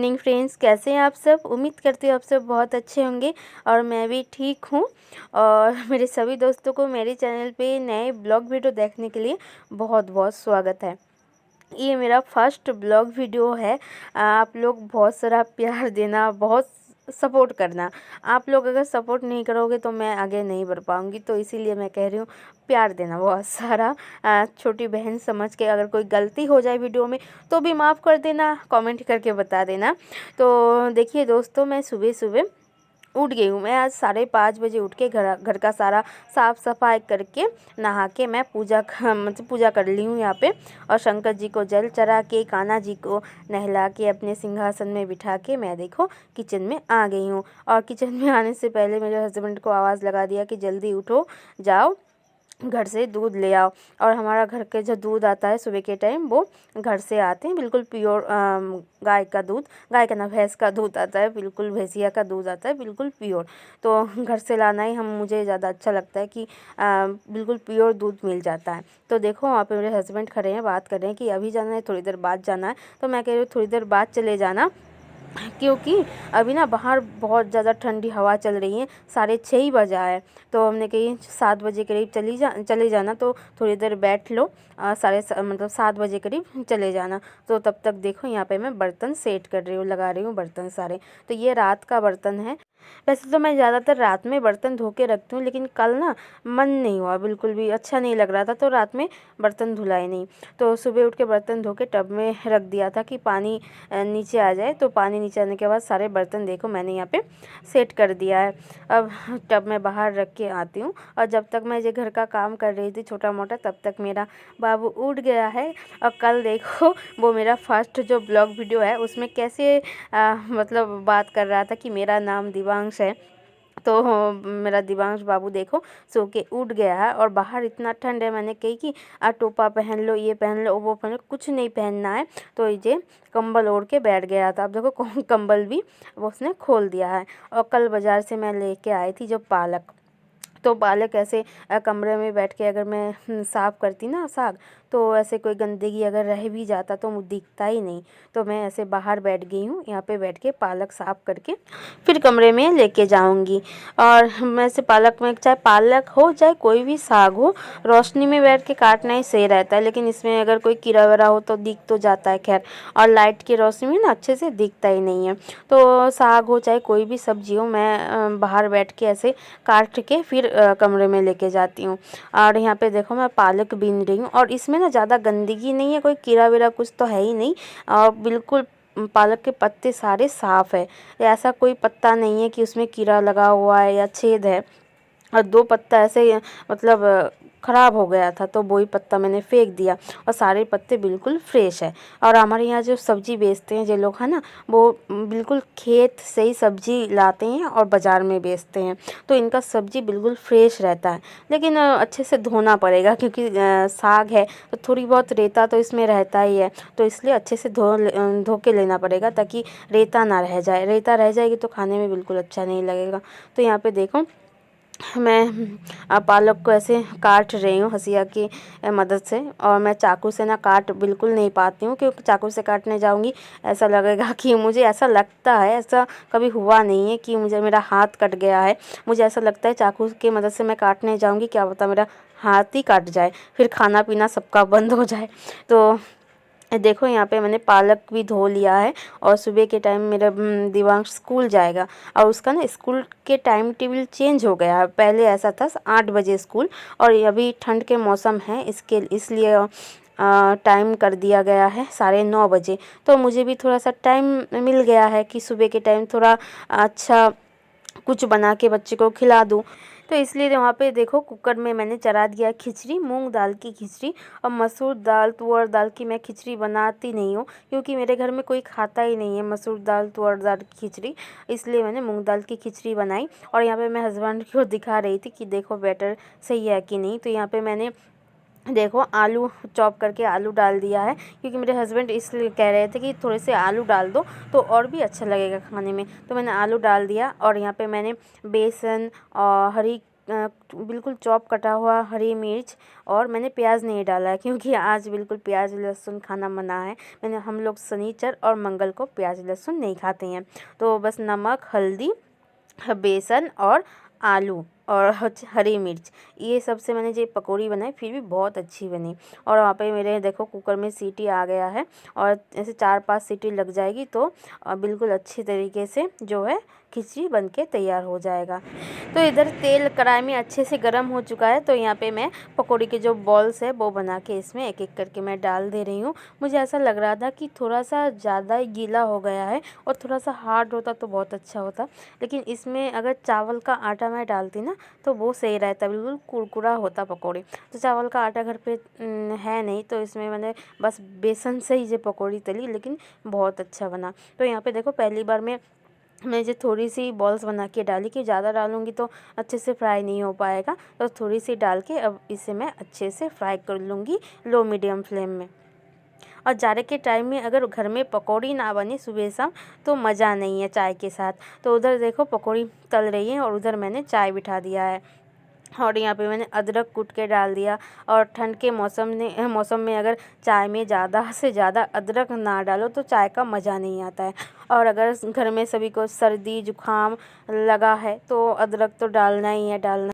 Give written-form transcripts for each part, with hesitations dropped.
Morning friends, कैसे हैं आप सब। उम्मीद करती हूँ आप सब बहुत अच्छे होंगे और मैं भी ठीक हूँ। और मेरे सभी दोस्तों को मेरे चैनल पे नए ब्लॉग वीडियो देखने के लिए बहुत बहुत स्वागत है। ये मेरा फर्स्ट ब्लॉग वीडियो है। आप लोग बहुत सारा प्यार देना, बहुत सपोर्ट करना। आप लोग अगर सपोर्ट नहीं करोगे तो मैं आगे नहीं बढ़ पाऊँगी, तो इसीलिए मैं कह रही हूँ प्यार देना बहुत सारा। छोटी बहन समझ के अगर कोई गलती हो जाए वीडियो में तो भी माफ़ कर देना, कमेंट करके बता देना। तो देखिए दोस्तों, मैं सुबह सुबह उठ गई हूँ। मैं आज 5:30 बजे उठ के घर का सारा साफ़ सफाई करके नहा के मैं पूजा कर ली हूँ यहाँ पे। और शंकर जी को जल चढ़ा के, कान्हा जी को नहला के अपने सिंहासन में बिठा के मैं देखो किचन में आ गई हूँ। और किचन में आने से पहले मेरे हस्बैंड को आवाज़ लगा दिया कि जल्दी उठो, जाओ घर से दूध ले आओ। और हमारा घर के जो दूध आता है सुबह के टाइम वो घर से आते हैं, बिल्कुल प्योर गाय का दूध, गाय का ना भैंस का दूध आता है, बिल्कुल भैंसिया का दूध आता है, बिल्कुल प्योर। तो घर से लाना ही मुझे ज़्यादा अच्छा लगता है कि बिल्कुल प्योर दूध मिल जाता है। तो देखो वहाँ पे मेरे हस्बैंड खड़े हैं, बात कर रहे हैं कि अभी जाना है, थोड़ी देर बाद जाना है। तो मैं कह रही हूँ थोड़ी देर बाद चले जाना, क्योंकि अभी ना बाहर बहुत ज़्यादा ठंडी हवा चल रही है। 6:30 ही बजा है, तो हमने कही 7 बजे करीब चले जाना, तो थोड़ी देर बैठ लो। 7 बजे करीब चले जाना। तो तब तक देखो यहाँ पे मैं बर्तन सेट कर रही हूँ, लगा रही हूँ बर्तन सारे। तो ये रात का बर्तन है। वैसे तो मैं ज़्यादातर रात में बर्तन धो के रखती हूँ, लेकिन कल ना मन नहीं हुआ, बिल्कुल भी अच्छा नहीं लग रहा था, तो रात में बर्तन धुलाए नहीं। तो सुबह उठ के बर्तन धो के टब में रख दिया था कि पानी नीचे आ जाए। तो पानी नीचे आने के बाद सारे बर्तन देखो मैंने यहाँ पे सेट कर दिया है। अब टब में बाहर रख के आती हूँ। और जब तक मैं ये घर का काम कर रही थी छोटा मोटा, तब तक मेरा बाबू उठ गया है। और कल देखो वो मेरा फर्स्ट जो ब्लॉग वीडियो है उसमें कैसे मतलब बात कर रहा था कि मेरा नाम दिवांश है। तो मेरा दिवांश बाबू देखो सो के उठ गया है। और बाहर इतना ठंड है, मैंने कही कि टोपा पहन लो, ये पहन लो, वो पहन लो, कुछ नहीं पहनना है। तो ये कंबल ओढ़ के बैठ गया था। अब देखो कंबल भी वो उसने खोल दिया है। और कल बाज़ार से मैं लेके आई थी जो पालक, तो पालक ऐसे कमरे में बैठ के अगर मैं साफ़ करती ना साग, तो ऐसे कोई गंदगी अगर रह भी जाता तो मुझे दिखता ही नहीं। तो मैं ऐसे बाहर बैठ गई हूँ, यहाँ पे बैठ के पालक साफ़ करके फिर कमरे में लेके जाऊँगी। और मैं ऐसे पालक में, चाहे पालक हो चाहे कोई भी साग हो, रोशनी में बैठ के काटना ही सही रहता है। लेकिन इसमें अगर कोई कीड़ा वगैरह हो तो दिख तो जाता है, खैर। और लाइट की रोशनी में ना अच्छे से दिखता ही नहीं है। तो साग हो चाहे कोई भी सब्जी हो, मैं बाहर बैठ के ऐसे काट के फिर कमरे में लेके जाती हूँ। और यहाँ पे देखो मैं पालक बीन रही हूँ। और इसमें ना ज़्यादा गंदगी नहीं है, कोई कीड़ा वीड़ा कुछ तो है ही नहीं। और बिल्कुल पालक के पत्ते सारे साफ़ है, ऐसा कोई पत्ता नहीं है कि उसमें कीड़ा लगा हुआ है या छेद है। और 2 पत्ता ऐसे मतलब ख़राब हो गया था, तो वही पत्ता मैंने फेंक दिया। और सारे पत्ते बिल्कुल फ्रेश है। और हमारे यहाँ जो सब्ज़ी बेचते हैं जो लोग हैं ना, वो बिल्कुल खेत से ही सब्ज़ी लाते हैं और बाज़ार में बेचते हैं। तो इनका सब्ज़ी बिल्कुल फ्रेश रहता है। लेकिन अच्छे से धोना पड़ेगा, क्योंकि साग है तो थोड़ी बहुत रेता तो इसमें रहता ही है। तो इसलिए अच्छे से धो के लेना पड़ेगा, ताकि रेता ना रह जाए। रेता रह जाएगी तो खाने में बिल्कुल अच्छा नहीं लगेगा। तो यहाँ पे देखो मैं पालक को ऐसे काट रही हूँ हंसिया की मदद से। और मैं चाकू से ना काट बिल्कुल नहीं पाती हूँ, क्योंकि चाकू से काटने जाऊँगी ऐसा लगेगा कि, मुझे ऐसा लगता है, ऐसा कभी हुआ नहीं है कि मेरा हाथ कट गया है। मुझे ऐसा लगता है चाकू की मदद से मैं काटने जाऊँगी, क्या पता मेरा हाथ ही कट जाए, फिर खाना पीना सबका बंद हो जाए। तो देखो यहाँ पे मैंने पालक भी धो लिया है। और सुबह के टाइम मेरा दिवांश स्कूल जाएगा, और उसका ना स्कूल के टाइम टेबल चेंज हो गया है। पहले ऐसा था 8 बजे स्कूल, और अभी ठंड के मौसम है इसलिए टाइम कर दिया गया है 9:30 बजे। तो मुझे भी थोड़ा सा टाइम मिल गया है कि सुबह के टाइम थोड़ा अच्छा कुछ बना के बच्चे को खिला दूँ। तो इसलिए वहाँ पे देखो कुकर में मैंने चढ़ा दिया खिचड़ी, मूंग दाल की खिचड़ी। और मसूर दाल, तुअर दाल की मैं खिचड़ी बनाती नहीं हूँ, क्योंकि मेरे घर में कोई खाता ही नहीं है मसूर दाल तुअर दाल की खिचड़ी। इसलिए मैंने मूंग दाल की खिचड़ी बनाई। और यहाँ पे मैं हस्बैंड को दिखा रही थी कि देखो बैटर सही है कि नहीं। तो यहाँ पे मैंने देखो आलू चॉप करके आलू डाल दिया है, क्योंकि मेरे हस्बैंड इसलिए कह रहे थे कि थोड़े से आलू डाल दो तो और भी अच्छा लगेगा खाने में। तो मैंने आलू डाल दिया। और यहाँ पे मैंने बेसन और हरी बिल्कुल चॉप कटा हुआ हरी मिर्च, और मैंने प्याज नहीं डाला है क्योंकि आज बिल्कुल प्याज लहसुन खाना मना है। हम लोग शनिचर और मंगल को प्याज लहसुन नहीं खाते हैं। तो बस नमक, हल्दी, बेसन और आलू और हरी मिर्च, ये सब से मैंने जो पकौड़ी बनाई, फिर भी बहुत अच्छी बनी। और वहाँ पे मेरे देखो कुकर में सीटी आ गया है, और ऐसे 4-5 सीटी लग जाएगी तो बिल्कुल अच्छी तरीके से जो है खिचड़ी बनके तैयार हो जाएगा। तो इधर तेल कढ़ाई में अच्छे से गर्म हो चुका है। तो यहाँ पे मैं पकौड़ी के जो बॉल्स है वो बना के इसमें एक एक करके मैं डाल दे रही हूँ। मुझे ऐसा लग रहा था कि थोड़ा सा ज़्यादा ही गीला हो गया है, और थोड़ा सा हार्ड होता तो बहुत अच्छा होता, लेकिन इसमें अगर चावल का आटा मैं डालती ना तो वो सही रहता, बिल्कुल कुरकुरा होता पकौड़ी। तो चावल का आटा घर पे है नहीं, तो इसमें मैंने बस बेसन से ही जो पकौड़ी तली, लेकिन बहुत अच्छा बना। तो यहाँ पे देखो पहली बार मैं जो थोड़ी सी बॉल्स बना के डाली, कि ज़्यादा डालूंगी तो अच्छे से फ्राई नहीं हो पाएगा, तो थोड़ी सी डाल के अब इसे मैं अच्छे से फ्राई कर लूँगी लो मीडियम फ्लेम में। और जाड़े के टाइम में अगर घर में पकौड़ी ना बने सुबह शाम तो मज़ा नहीं है चाय के साथ। तो उधर देखो पकौड़ी तल रही है, और उधर मैंने चाय बिठा दिया है, और यहाँ पे मैंने अदरक कूट के डाल दिया। और ठंड के मौसम में अगर चाय में ज़्यादा से ज़्यादा अदरक ना डालो तो चाय का मज़ा नहीं आता है। और अगर घर में सभी को सर्दी जुकाम लगा है तो अदरक तो डालना ही है, डालना।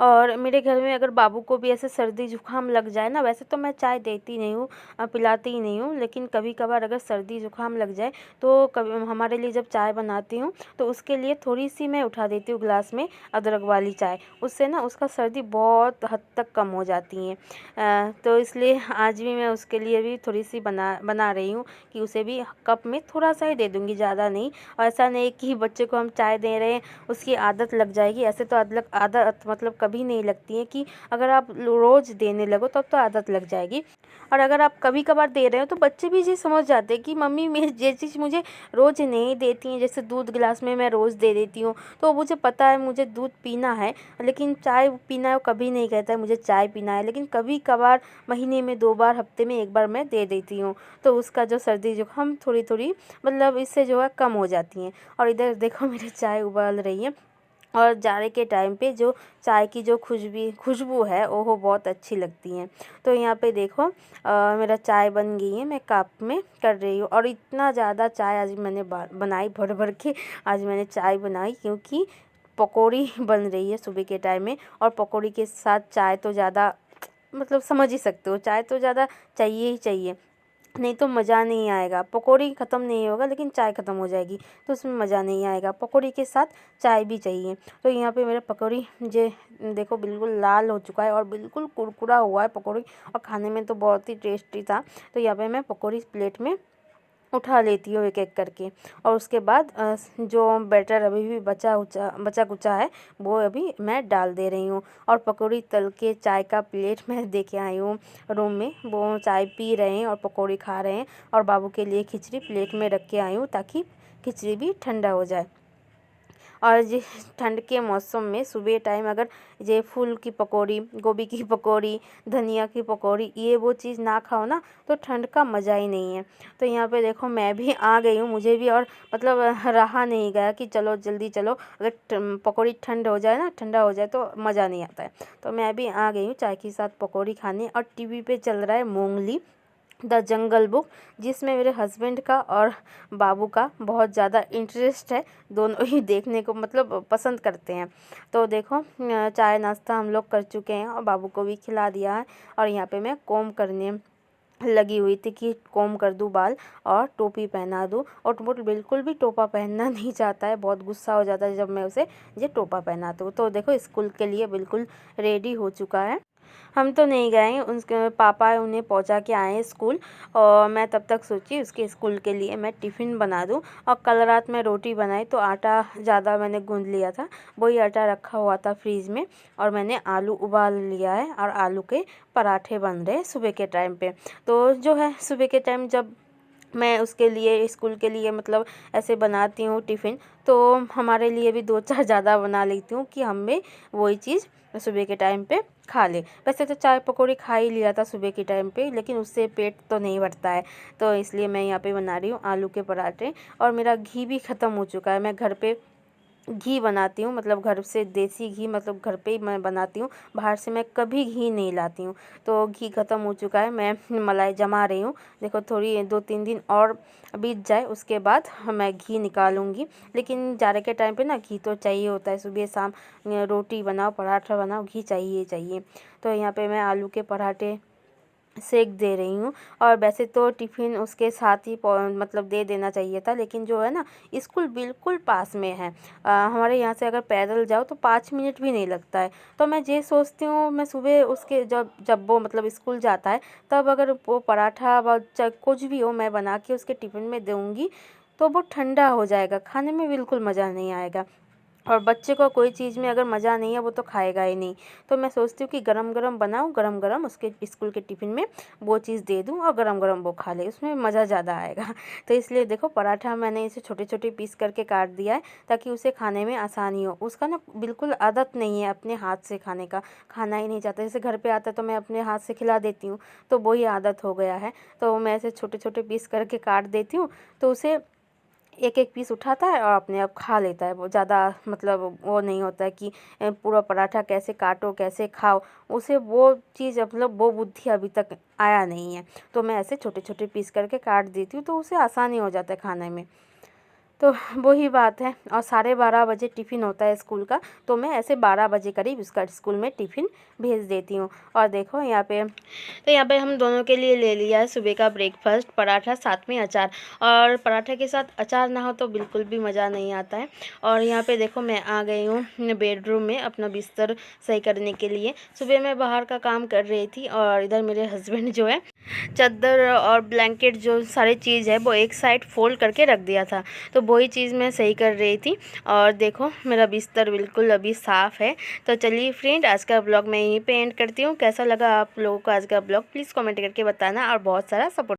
और मेरे घर में अगर बाबू को भी ऐसे सर्दी जुकाम लग जाए ना, वैसे तो मैं चाय देती नहीं हूँ, पिलाती ही नहीं हूँ, लेकिन कभी कभार अगर सर्दी जुकाम लग जाए तो कभी हमारे लिए जब चाय बनाती हूँ तो उसके लिए थोड़ी सी मैं उठा देती हूँ ग्लास में अदरक वाली चाय, उससे ना उसका सर्दी बहुत हद तक कम हो जाती है। तो इसलिए आज भी मैं उसके लिए भी थोड़ी सी बना रही हूँ कि उसे भी कप में थोड़ा सा ही दे दूँगी, ज़्यादा नहीं। और ऐसा नहीं कि बच्चे को हम चाय दे रहे हैं उसकी आदत लग जाएगी, ऐसे तो आदत मतलब कभी नहीं लगती है, कि अगर आप रोज़ देने लगो तब तो आदत लग जाएगी। और अगर आप कभी कभार दे रहे हो तो बच्चे भी ये समझ जाते हैं कि मम्मी मेरी ये चीज़ मुझे रोज़ नहीं देती हैं। जैसे दूध गिलास में मैं रोज़ दे देती हूँ, तो मुझे पता है मुझे दूध पीना है, लेकिन चाय पीना है वो कभी नहीं कहता है मुझे चाय पीना है। लेकिन कभी कभार महीने में 2 बार, हफ्ते में 1 बार मैं दे देती हूँ, तो उसका जो सर्दी जुकाम थोड़ी थोड़ी मतलब इससे जो है कम हो जाती हैं। और इधर देखो मेरी चाय उबाल रही है, और जाड़े के टाइम पे जो चाय की जो खुशबू है वो बहुत अच्छी लगती है। तो यहाँ पे देखो मेरा चाय बन गई है, मैं कप में कर रही हूँ। और इतना ज़्यादा चाय आज मैंने बनाई, भर भर के आज मैंने चाय बनाई, क्योंकि पकौड़ी बन रही है सुबह के टाइम में, और पकौड़ी के साथ चाय तो ज़्यादा मतलब समझ ही सकते हो, चाय तो ज़्यादा चाहिए ही चाहिए, नहीं तो मज़ा नहीं आएगा। पकौड़ी ख़त्म नहीं होगा लेकिन चाय ख़त्म हो जाएगी तो उसमें मज़ा नहीं आएगा, पकौड़ी के साथ चाय भी चाहिए। तो यहाँ पे मेरा पकौड़ी जे देखो बिल्कुल लाल हो चुका है, और बिल्कुल कुरकुरा हुआ है पकौड़ी, और खाने में तो बहुत ही टेस्टी था। तो यहाँ पे मैं पकौड़ी प्लेट में उठा लेती हूँ एक एक करके, और उसके बाद जो बैटर अभी भी बचा कुचा है वो अभी मैं डाल दे रही हूँ। और पकौड़ी तल के चाय का प्लेट मैं दे के आई हूँ रूम में, वो चाय पी रहे हैं और पकौड़ी खा रहे हैं। और बाबू के लिए खिचड़ी प्लेट में रख के आई हूँ ताकि खिचड़ी भी ठंडा हो जाए। और ये ठंड के मौसम में सुबह टाइम अगर ये फूल की पकौड़ी, गोभी की पकौड़ी, धनिया की पकौड़ी, ये वो चीज़ ना खाओ ना तो ठंड का मज़ा ही नहीं है। तो यहाँ पे देखो मैं भी आ गई हूँ, मुझे भी और मतलब रहा नहीं गया कि चलो जल्दी चलो, अगर पकौड़ी ठंड हो जाए ना, ठंडा हो जाए तो मज़ा नहीं आता है। तो मैं भी आ गई हूँ चाय के साथ पकौड़ी खाने, और टीवी पे चल रहा है मोंगली द जंगल बुक, जिसमें मेरे हस्बैंड का और बाबू का बहुत ज़्यादा इंटरेस्ट है, दोनों ही देखने को मतलब पसंद करते हैं। तो देखो चाय नाश्ता हम लोग कर चुके हैं और बाबू को भी खिला दिया है। और यहाँ पे मैं कोम करने लगी हुई थी कि कोम कर दूँ बाल और टोपी पहना दूँ, और वो बिल्कुल भी टोपा पहनना नहीं चाहता है, बहुत गुस्सा हो जाता है जब मैं उसे ये टोपा पहनाती हूँ। तो देखो स्कूल के लिए बिल्कुल रेडी हो चुका है। हम तो नहीं गए हैं, उसके पापा उन्हें पहुंचा के आए हैं स्कूल, और मैं तब तक सोची उसके स्कूल के लिए मैं टिफ़िन बना दूं। और कल रात में रोटी बनाई तो आटा ज़्यादा मैंने गूंद लिया था, वही आटा रखा हुआ था फ्रीज़ में, और मैंने आलू उबाल लिया है और आलू के पराठे बन रहे हैं सुबह के टाइम पे। तो जो है सुबह के टाइम जब मैं उसके लिए स्कूल के लिए मतलब ऐसे बनाती हूँ टिफ़िन, तो हमारे लिए भी 2-4 ज़्यादा बना लेती हूँ कि हम भी वही चीज़ सुबह के टाइम पे खा ले। वैसे तो चाय पकौड़ी खा ही लिया था सुबह के टाइम पे, लेकिन उससे पेट तो नहीं भरता है, तो इसलिए मैं यहाँ पे बना रही हूँ आलू के पराठे। और मेरा घी भी ख़त्म हो चुका है, मैं घर पे घी बनाती हूँ, मतलब घर से देसी घी, मतलब घर पे ही मैं बनाती हूँ, बाहर से मैं कभी घी नहीं लाती हूँ। तो घी ख़त्म हो चुका है, मैं मलाई जमा रही हूँ। देखो थोड़ी 2-3 दिन और बीत जाए उसके बाद मैं घी निकालूंगी। लेकिन जाड़े के टाइम पे ना घी तो चाहिए होता है, सुबह शाम रोटी बनाओ, पराठा बनाओ, घी चाहिए चाहिए। तो यहाँ पे मैं आलू के पराठे सेक दे रही हूँ। और वैसे तो टिफ़िन उसके साथ ही मतलब दे देना चाहिए था, लेकिन जो है ना स्कूल बिल्कुल पास में है। हमारे यहाँ से अगर पैदल जाओ तो 5 मिनट भी नहीं लगता है। तो मैं ये सोचती हूँ मैं सुबह उसके जब जब वो मतलब स्कूल जाता है तब अगर वो पराठा व कुछ भी हो मैं बना के उसके टिफ़िन में दूँगी तो वो ठंडा हो जाएगा, खाने में बिल्कुल मज़ा नहीं आएगा। और बच्चे को कोई चीज़ में अगर मज़ा नहीं है वो तो खाएगा ही नहीं। तो मैं सोचती हूँ कि गरम गरम बनाऊँ, गरम गरम उसके स्कूल के टिफ़िन में वो चीज़ दे दूँ और गरम गरम वो खा ले, उसमें मज़ा ज़्यादा आएगा। तो इसलिए देखो पराठा मैंने इसे छोटे छोटे पीस करके काट दिया है ताकि उसे खाने में आसानी हो। उसका ना बिल्कुल आदत नहीं है अपने हाथ से खाने का, खाना ही नहीं चाहता। जैसे घर पर आता है तो मैं अपने हाथ से खिला देती हूँ, तो वही आदत हो गया है। तो मैं ऐसे छोटे छोटे पीस करके काट देती हूँ, तो उसे एक एक पीस उठाता है और अपने आप खा लेता है। वो ज़्यादा मतलब वो नहीं होता है कि पूरा पराठा कैसे काटो कैसे खाओ, उसे वो चीज़ मतलब वो बुद्धि अभी तक आया नहीं है। तो मैं ऐसे छोटे छोटे पीस करके काट देती हूँ तो उसे आसानी हो जाता है खाने में। तो वही बात है। और 12:30 बजे टिफ़िन होता है स्कूल का, तो मैं ऐसे 12 बजे करीब उसका स्कूल में टिफ़िन भेज देती हूँ। और देखो यहाँ पे तो यहाँ पे हम दोनों के लिए ले लिया है सुबह का ब्रेकफास्ट, पराठा साथ में अचार। और पराठे के साथ अचार ना हो तो बिल्कुल भी मज़ा नहीं आता है। और यहाँ पे देखो मैं आ गई हूँ बेडरूम में अपना बिस्तर सही करने के लिए। सुबह मैं बाहर का काम कर रही थी और इधर मेरे हस्बैंड जो है चादर और ब्लैंकेट जो सारी चीज़ है वो एक साइड फोल्ड करके रख दिया था, तो वही चीज़ मैं सही कर रही थी। और देखो मेरा बिस्तर बिल्कुल अभी साफ़ है। तो चलिए फ्रेंड, आज का ब्लॉग मैं यहीं पे एंड करती हूँ। कैसा लगा आप लोगों को आज का ब्लॉग प्लीज़ कमेंट करके बताना और बहुत सारा सपोर्ट